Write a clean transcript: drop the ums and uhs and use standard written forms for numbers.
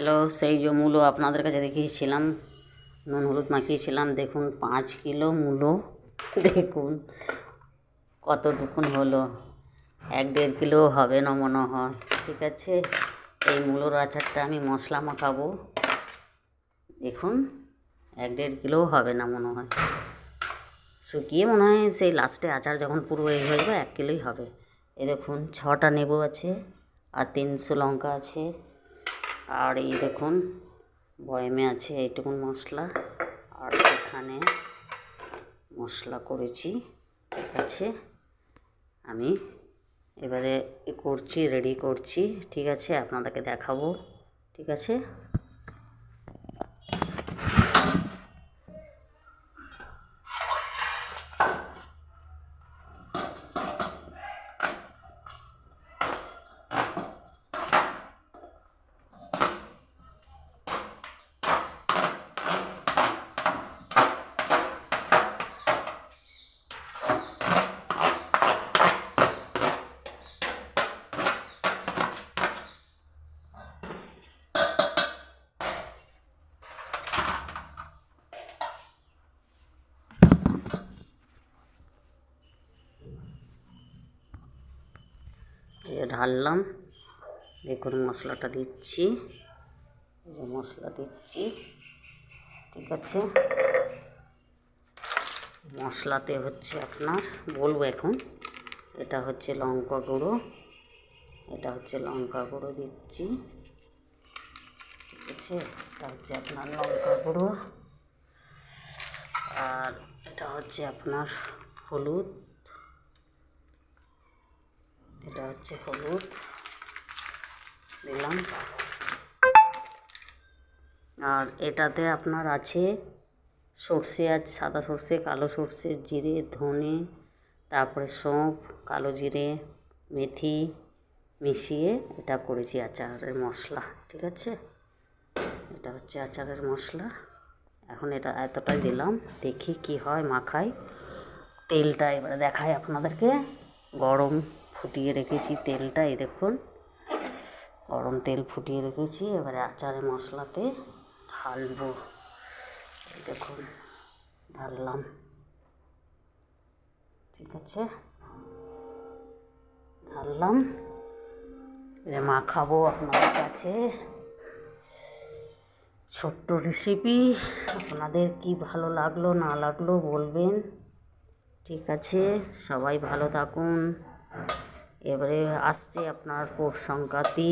Hello, সেই যে মূলো আপনাদের কাছে দেখিয়েছিলাম, নুন হলুদ মাখিয়েছিলাম। দেখুন 5 কিলো মূলো, দেখুন কতটুকুন হলো। 1-1.5 কিলো হবে না মনে হয়। ঠিক আছে, এই মূলোর আচারটা আমি মশলা মাখাবো। দেখুন 1-1.5 কিলোও হবে না মনে হয়, শুকিয়ে মনে হয় সেই লাস্টে আচার যখন পুরো হয়ে যাবে 1 কিলোই হবে। এই দেখুন 6টা নেবু আছে আর 300 লঙ্কা আছে। আর এই দেখুন বয়মে আছে এইটুকুন মশলা, আর এখানে মশলা করেছি। ঠিক আছে, আমি এবারে করছি, রেডি করছি। ঠিক আছে, আপনাদেরকে দেখাবো। ঠিক আছে, ঢাললাম। দেখুন মশলাটা দিচ্ছি, মশলা দিচ্ছি। ঠিক আছে, মশলাতে হচ্ছে আপনার বলবো এখন, এটা হচ্ছে লঙ্কা গুঁড়ো, এটা হচ্ছে লঙ্কা গুঁড়ো দিচ্ছি। ঠিক আছে, এটা হচ্ছে আপনার লঙ্কা গুঁড়ো, আর এটা হচ্ছে আপনার হলুদ, এটা হচ্ছে হলুদ দিলাম। আর এটাতে আপনার আছে সর্ষে, আছে সাদা সর্ষে, কালো সর্ষে, জিরে, ধনে, তারপরে সৌঁফ, কালো জিরে, মেথি মিশিয়ে এটা করেছি আচারের মশলা। ঠিক আছে, এটা হচ্ছে আচারের মশলা। এখন এটা এতটাই দিলাম, দেখি কি হয় মাখাই। তেলটা এবারে দেখাই আপনাদেরকে, গরম ফুটিয়ে রেখেছি তেলটা। এই দেখুন গরম তেল ফুটিয়ে রেখেছি, এবারে আচারের মশলাতে ঢালবো। এই দেখুন ঢাললাম। ঠিক আছে, ঢাললাম, এবার মাখাবো আপনাদের কাছে। ছোট্ট রেসিপি, আপনাদের কি ভালো লাগলো না লাগলো বলবেন। ঠিক আছে, সবাই ভালো থাকুন। এবারে আসছে আপনার পৌষ সংক্রান্তি।